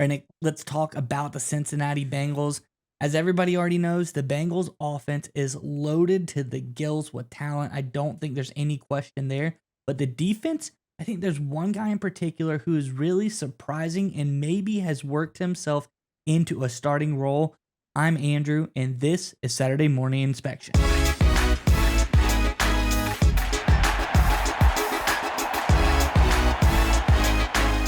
All right, Nick, let's talk about the Cincinnati Bengals. As everybody already knows, the Bengals offense is loaded to the gills with talent. I don't think there's any question there. But the defense, I think there's one guy in particular who is really surprising and maybe has worked himself into a starting role. I'm Andrew, and this is Saturday Morning Inspection.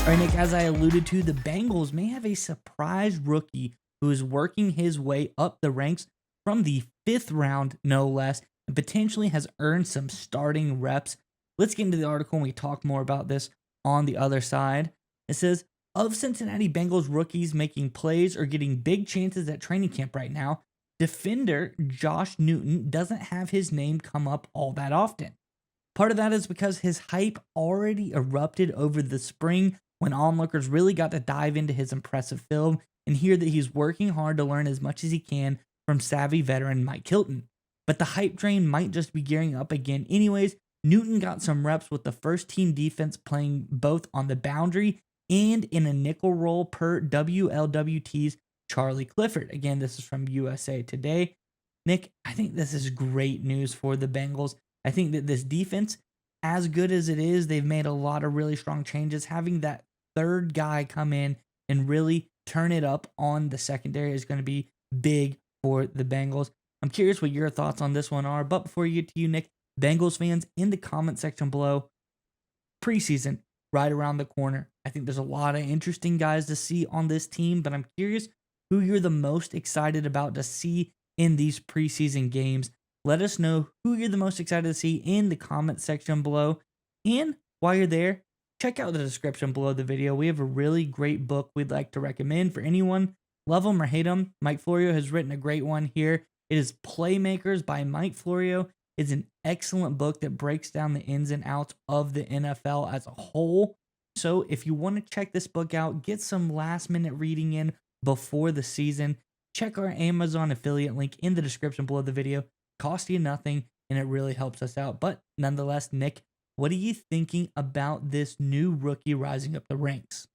All right, Nick, as I alluded to, the Bengals may have a surprise rookie who is working his way up the ranks from the fifth round, no less, and potentially has earned some starting reps. Let's get into the article and we talk more about this on the other side. It says, of Cincinnati Bengals rookies making plays or getting big chances at training camp right now, defender Josh Newton doesn't have his name come up all that often. Part of that is because his hype already erupted over the spring when onlookers really got to dive into his impressive film and hear that he's working hard to learn as much as he can from savvy veteran Mike Hilton. But the hype train might just be gearing up again anyways. Newton got some reps with the first team defense playing both on the boundary and in a nickel role per WLWT's Charlie Clifford. Again, this is from USA Today. Nick, I think this is great news for the Bengals. I think that this defense, as good as it is, they've made a lot of really strong changes. Having that third guy come in and really turn it up on the secondary is going to be big for the Bengals. I'm curious what your thoughts on this one are. But before you get to you, Nick, Bengals fans, in the comment section below, preseason right around the corner. I think there's a lot of interesting guys to see on this team, but I'm curious who you're the most excited about to see in these preseason games. Let us know who you're the most excited to see in the comment section below. And while you're there, check out the description below the video. We have a really great book we'd like to recommend for anyone. Love them or hate them. Mike Florio has written a great one here. It is Playmakers by Mike Florio. It's an excellent book that breaks down the ins and outs of the NFL as a whole. So if you want to check this book out, get some last minute reading in before the season, check our Amazon affiliate link in the description below the video. Cost you nothing, and it really helps us out. But nonetheless, Nick, what are you thinking about this new rookie rising up the ranks?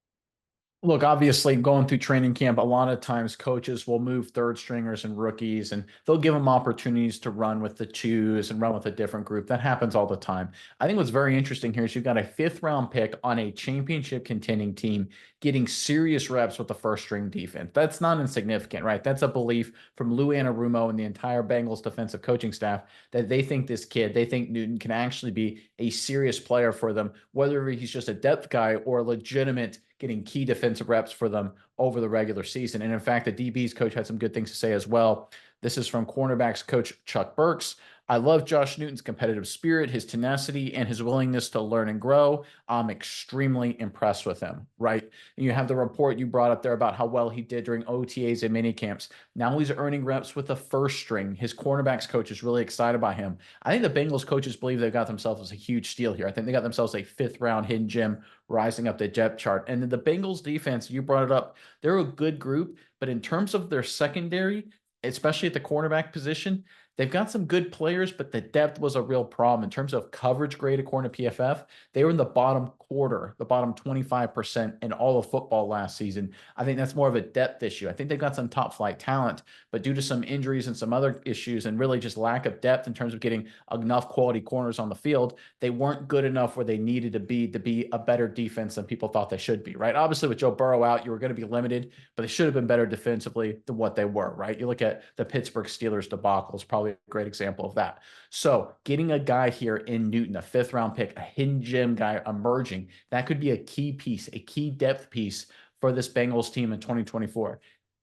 Look, obviously, going through training camp, a lot of times coaches will move third stringers and rookies, and they'll give them opportunities to run with the twos and run with a different group. That happens all the time. I think what's very interesting here is you've got a fifth round pick on a championship contending team getting serious reps with the first string defense. That's not insignificant, right? That's a belief from Lou Anarumo and the entire Bengals defensive coaching staff that they think this kid, they think Newton can actually be a serious player for them, whether he's just a depth guy or a legitimate getting key defensive reps for them over the regular season. And in fact, the DB's coach had some good things to say as well. This is from cornerbacks coach Chuck Burks. I love Josh Newton's competitive spirit, his tenacity, and his willingness to learn and grow. I'm extremely impressed with him, right? And you have the report you brought up there about how well he did during OTAs and mini camps. Now he's earning reps with the first string. His cornerbacks coach is really excited by him. I think the Bengals coaches believe they've got themselves a huge steal here. I think they got themselves a fifth round hidden gem rising up the depth chart. And then the Bengals defense, you brought it up, they're a good group, but in terms of their secondary, especially at the cornerback position, they've got some good players, but the depth was a real problem. In terms of coverage grade according to PFF, they were in the bottom quarter, the bottom 25% in all of football last season. I think that's more of a depth issue. I think they've got some top flight talent, but due to some injuries and some other issues and really just lack of depth in terms of getting enough quality corners on the field, they weren't good enough where they needed to be a better defense than people thought they should be, right? Obviously, with Joe Burrow out, you were going to be limited, but they should have been better defensively than what they were, right? You look at the Pittsburgh Steelers debacle is probably a great example of that. So getting a guy here in Newton, a fifth round pick, a hidden gem guy emerging, that could be a key piece, a key depth piece for this Bengals team in 2024.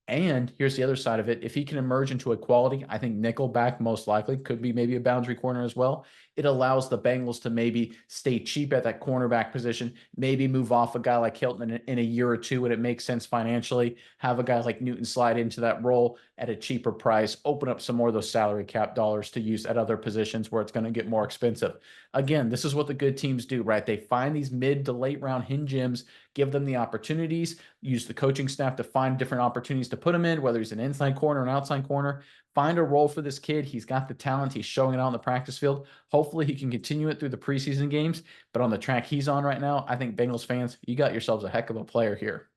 And here's the other side of it. If he can emerge into a quality, I think nickelback most likely could be maybe a boundary corner as well. It allows the Bengals to maybe stay cheap at that cornerback position, maybe move off a guy like Hilton in a year or two when it makes sense financially, have a guy like Newton slide into that role at a cheaper price, open up some more of those salary cap dollars to use at other positions where it's going to get more expensive. Again, this is what the good teams do, right? They find these mid to late round hinge gems, give them the opportunities, use the coaching staff to find different opportunities to put him in, whether he's an inside corner or an outside corner. Find a role for this kid. He's got the talent. He's showing it out on the practice field. Hopefully he can continue it through the preseason games. But on the track he's on right now, I think Bengals fans, you got yourselves a heck of a player here.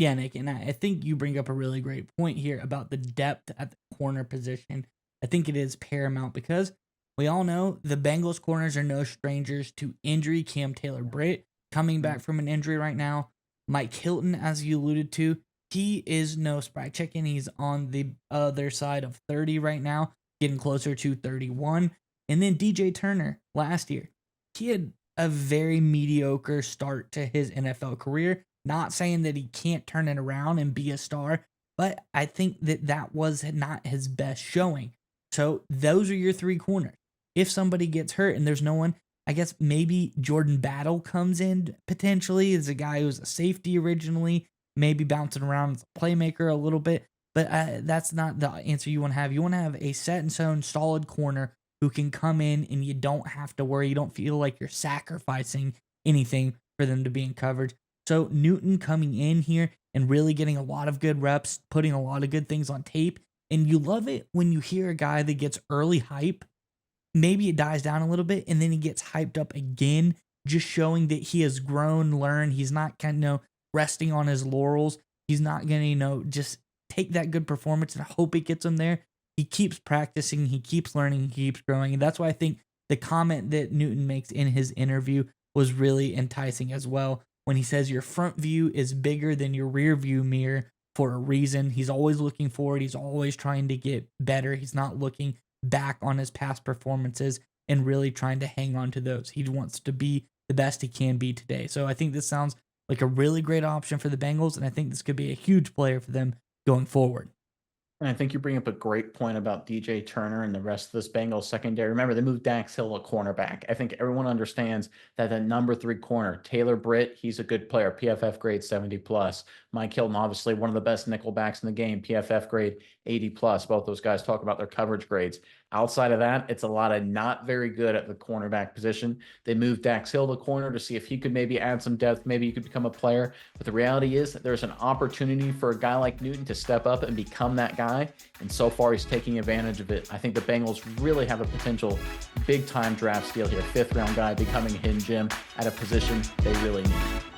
Yeah, Nick, and I think you bring up a really great point here about the depth at the corner position. I think it is paramount because we all know the Bengals corners are no strangers to injury. Cam Taylor Britt coming back from an injury right now. Mike Hilton, as you alluded to, he is no spry chicken. He's on the other side of 30 right now, getting closer to 31. And then DJ Turner last year, he had a very mediocre start to his NFL career. Not saying that he can't turn it around and be a star, but I think that that was not his best showing. So those are your three corners. If somebody gets hurt and there's no one, I guess maybe Jordan Battle comes in potentially as a guy who's a safety originally, maybe bouncing around as a playmaker a little bit. But that's not the answer you want to have. You want to have a set and stone solid corner who can come in and you don't have to worry. You don't feel like you're sacrificing anything for them to be in coverage. So Newton coming in here and really getting a lot of good reps, putting a lot of good things on tape. And you love it when you hear a guy that gets early hype. Maybe it dies down a little bit and then he gets hyped up again, just showing that he has grown, learned. He's not kind of resting on his laurels. He's not going to, just take that good performance and hope it gets him there. He keeps practicing, he keeps learning, he keeps growing. And that's why I think the comment that Newton makes in his interview was really enticing as well. When he says your front view is bigger than your rear view mirror for a reason. He's always looking forward. He's always trying to get better. He's not looking back on his past performances and really trying to hang on to those. He wants to be the best he can be today. So I think this sounds like a really great option for the Bengals, and I think this could be a huge player for them going forward. And I think you bring up a great point about DJ Turner and the rest of this Bengals secondary. Remember, they moved Dax Hill a cornerback. I think everyone understands that the number 3 corner, Taylor Britt, he's a good player, PFF grade 70 plus. Mike Hilton, obviously one of the best nickel backs in the game, PFF grade 80 plus. Both those guys talk about their coverage grades. Outside of that, it's a lot of not very good at the cornerback position. They moved Dax Hill to corner to see if he could maybe add some depth. Maybe he could become a player. But the reality is that there's an opportunity for a guy like Newton to step up and become that guy. And so far, he's taking advantage of it. I think the Bengals really have a potential big-time draft steal here. 5th round guy becoming a hidden gem at a position they really need.